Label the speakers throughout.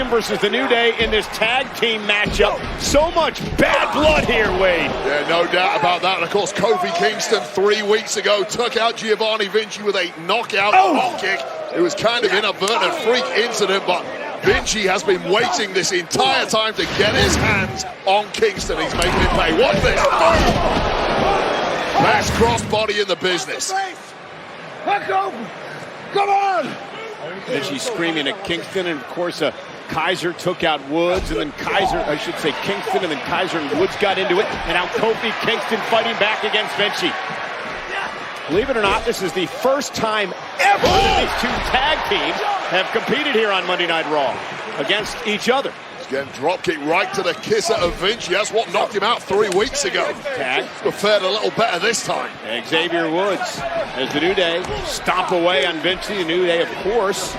Speaker 1: Kingston versus the New Day in this tag team matchup. So much bad blood here, Wade.
Speaker 2: Yeah, no doubt about that. And of course, Kofi Kingston 3 weeks ago took out Giovanni Vinci with a knockout hop kick. It was kind of inadvertent freak incident, but Vinci has been waiting this entire time to get his hands on Kingston. He's making him pay. Watch this. Best crossbody in the business.
Speaker 3: Come on!
Speaker 1: Vinci screaming at Kingston, and of course Kaiser took out Woods, and then Kingston, and then Kaiser and Woods got into it, and now Kofi Kingston fighting back against Vinci. Believe it or not, this is the first time ever that these two tag teams have competed here on Monday Night Raw against each other.
Speaker 2: Again, dropkick right to the kisser of Vinci. That's what knocked him out 3 weeks ago.
Speaker 1: Tag.
Speaker 2: But fared a little better this time.
Speaker 1: Xavier Woods as the New Day stomp away on Vinci. The New Day, of course,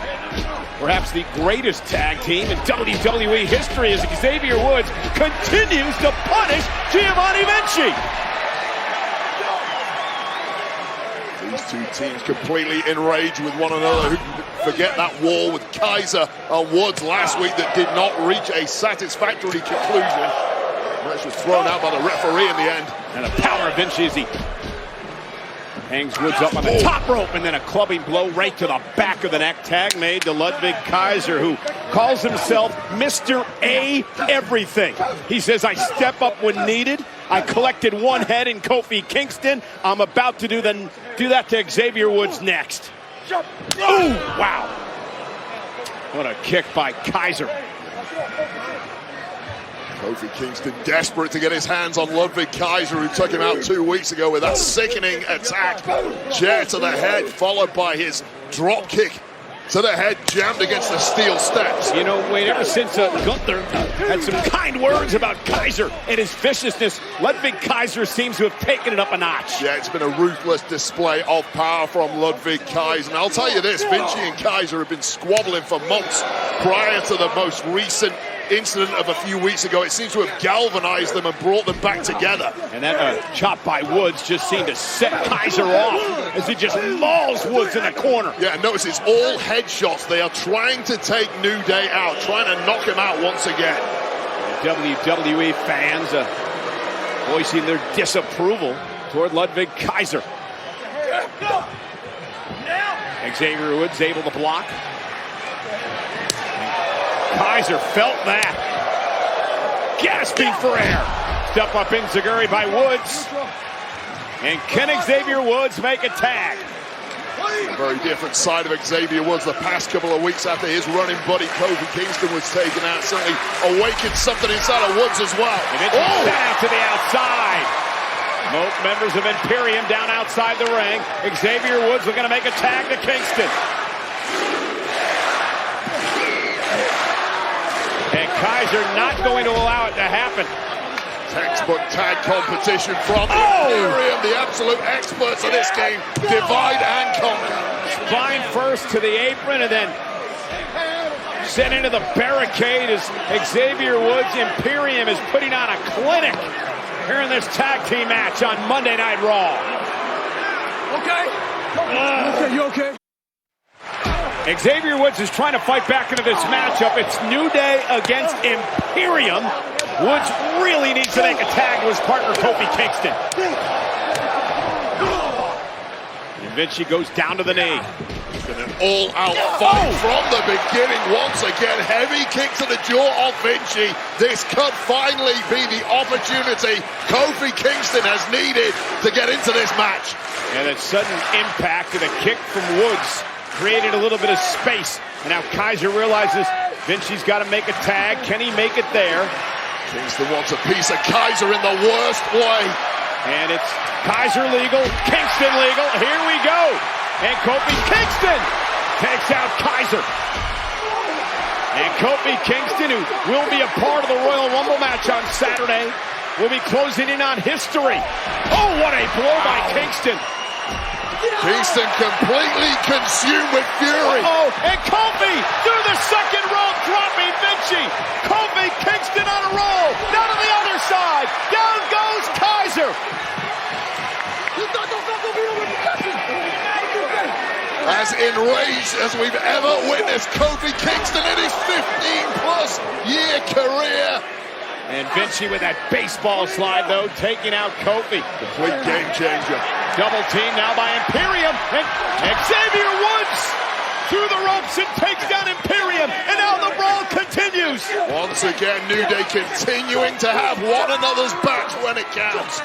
Speaker 1: perhaps the greatest tag team in WWE history, as Xavier Woods continues to punish Giovanni Vinci.
Speaker 2: These two teams completely enraged with one another. Who can forget that war with Kaiser and Woods last week that did not reach a satisfactory conclusion. Match was thrown out by the referee in the end.
Speaker 1: And the power of Vinci as he hangs Woods up on the top rope, and then a clubbing blow right to the back of the neck. Tag made to Ludwig Kaiser, who calls himself Mr. A Everything. He says, I step up when needed. I collected one head in Kofi Kingston. I'm about to do that to Xavier Woods next. Ooh, wow. What a kick by Kaiser.
Speaker 2: Kofi Kingston desperate to get his hands on Ludwig Kaiser, who took him out 2 weeks ago with that sickening attack. Chair to the head, followed by his drop kick to the head, jammed against the steel steps.
Speaker 1: You know, Wade, ever since Gunther had some kind words about Kaiser and his viciousness, Ludwig Kaiser seems to have taken it up a notch.
Speaker 2: Yeah, it's been a ruthless display of power from Ludwig Kaiser. And I'll tell you this, Vinci and Kaiser have been squabbling for months prior to the most recent incident of a few weeks ago. It seems to have galvanized them and brought them back together.
Speaker 1: And that chop by Woods just seemed to set Kaiser off as he just mauls Woods in the corner.
Speaker 2: Yeah, and notice it's all headshots. They are trying to take New Day out, trying to knock him out once again.
Speaker 1: WWE fans voicing their disapproval toward Ludwig Kaiser. Xavier Woods able to block. Kaiser felt that. Gasping for air. Step up enziguri by Woods. And can Xavier Woods make a tag?
Speaker 2: A very different side of Xavier Woods the past couple of weeks after his running buddy Kofi Kingston was taken out. Certainly awakened something inside of Woods as well.
Speaker 1: And it's down to the outside. Both members of Imperium down outside the ring. Xavier Woods looking to make a tag to Kingston. And Kaiser not going to allow it to happen.
Speaker 2: Textbook tag competition from Imperium, the absolute experts of this game. Divide and conquer.
Speaker 1: Spine first to the apron and then sent into the barricade as Xavier Woods. Imperium is putting on a clinic here in this tag team match on Monday Night Raw.
Speaker 3: Okay, you okay?
Speaker 1: Xavier Woods is trying to fight back into this matchup. It's New Day against Imperium. Woods really needs to make a tag to his partner, Kofi Kingston. And Vinci goes down to the knee.
Speaker 2: It's been an all-out fight from the beginning. Once again, heavy kick to the jaw of Vinci. This could finally be the opportunity Kofi Kingston has needed to get into this match.
Speaker 1: And that sudden impact and a kick from Woods created a little bit of space. And now Kaiser realizes Vinci's got to make a tag. Can he make it there?
Speaker 2: Kingston wants a piece of Kaiser in the worst way.
Speaker 1: And it's Kaiser legal, Kingston legal. Here we go. And Kofi Kingston takes out Kaiser. And Kofi Kingston, who will be a part of the Royal Rumble match on Saturday, will be closing in on history. Oh, what a blow by Kingston.
Speaker 2: Kingston completely consumed with fury.
Speaker 1: And Kofi through the second rope, dropping Vinci. Kofi Kingston on a roll. Down to the other side. Down goes Kaiser.
Speaker 2: as enraged as we've ever witnessed Kofi Kingston in his 15-plus year career.
Speaker 1: And Vinci with that baseball slide, though, taking out Kofi.
Speaker 2: Complete game changer.
Speaker 1: Double team now by Imperium, and Xavier Woods through the ropes and takes down Imperium, and now the brawl continues.
Speaker 2: Once again, New Day continuing to have one another's backs when it counts.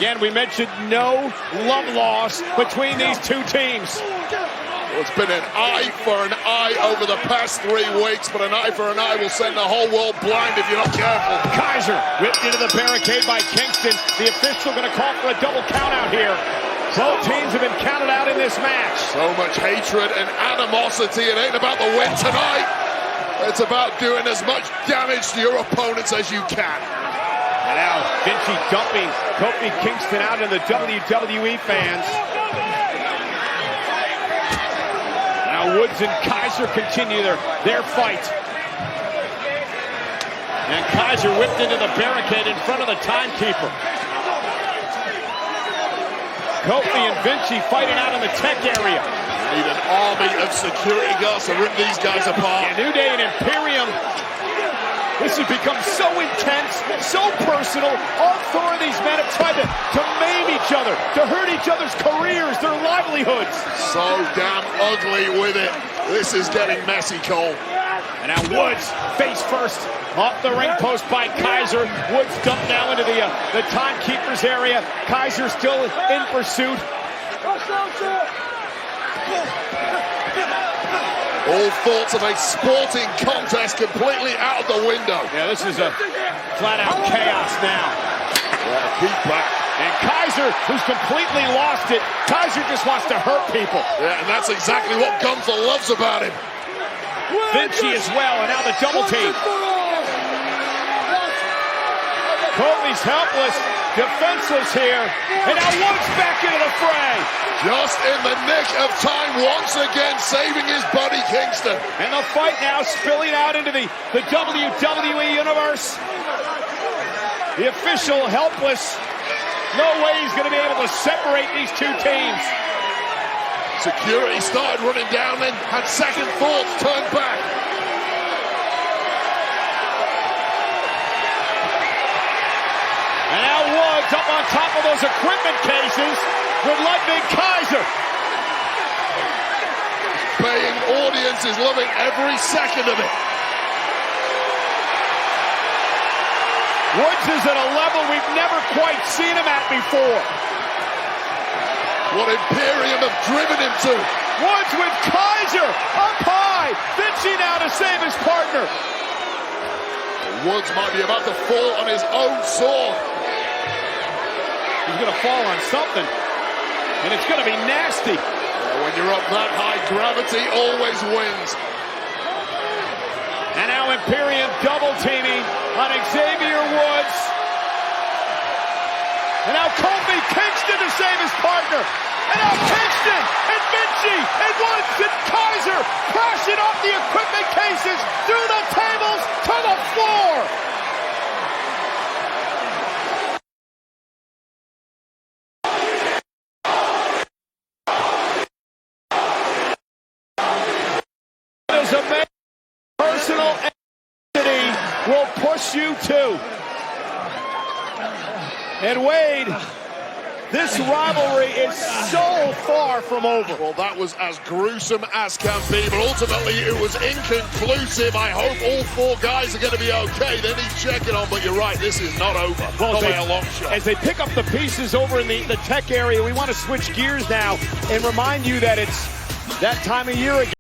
Speaker 1: Again, we mentioned no love loss between these two teams.
Speaker 2: It's been an eye for an eye over the past 3 weeks, but an eye for an eye will send the whole world blind if you're not careful.
Speaker 1: Kaiser whipped into the barricade by Kingston. The official going to call for a double count out here. Both teams have been counted out in this match.
Speaker 2: So much hatred and animosity. It ain't about the win tonight. It's about doing as much damage to your opponents as you can.
Speaker 1: And now Vinci dumping Kofi Kingston out in the WWE fans. Now Woods and Kaiser continue their fight. And Kaiser whipped into the barricade in front of the timekeeper. Kofi and Vinci fighting out in the tech area.
Speaker 2: Need an army of security guards to rip these guys apart.
Speaker 1: And New Day and Imperium. This has become so intense, so personal. All 4 of these men have tried to maim each other, to hurt each other's careers, their livelihoods.
Speaker 2: So damn ugly with it. This is getting messy, Cole.
Speaker 1: And now Woods, face first, off the ring post by Kaiser. Woods dumped now into the timekeeper's area. Kaiser still in pursuit.
Speaker 2: All thoughts of a sporting contest completely out of the window.
Speaker 1: Yeah, this is a flat-out chaos now.
Speaker 2: Yeah, keep back.
Speaker 1: And Kaiser, who's completely lost it. Kaiser just wants to hurt people.
Speaker 2: Yeah, and that's exactly what Gunther loves about him.
Speaker 1: Vinci as well, and now the double team. Kofi's helpless, defenseless here, and now Woods back into the fray.
Speaker 2: Just in the nick of time, once again saving his buddy Kingston.
Speaker 1: And the fight now spilling out into the WWE Universe. The official helpless. No way he's going to be able to separate these two teams.
Speaker 2: Security started running down, then had second thoughts, turned back.
Speaker 1: And now Woods up on top of those equipment cases with Ludwig Kaiser.
Speaker 2: Paying audiences, loving every second of it.
Speaker 1: Woods is at a level we've never quite seen him at before.
Speaker 2: What Imperium have driven him to.
Speaker 1: Woods with Kaiser up high. Vinci now to save his partner.
Speaker 2: Woods might be about to fall on his own sword.
Speaker 1: He's going to fall on something, and it's going to be nasty.
Speaker 2: When you're up that high, gravity always wins.
Speaker 1: And now Imperium double teaming on Xavier Woods. And now Kofi Kingston to save his partner. And now Kingston and Vinci and Woods and Kaiser crashing off the equipment cases through the tables to the floor. As a man, personal entity will push you to. And Wade, this rivalry is so far from over.
Speaker 2: Well, that was as gruesome as can be, but ultimately it was inconclusive. I hope all 4 guys are going to be okay. They need checking on, but you're right, this is not over.
Speaker 1: Well,
Speaker 2: not by a long shot.
Speaker 1: As they pick up the pieces over in the tech area, we want to switch gears now and remind you that it's that time of year again.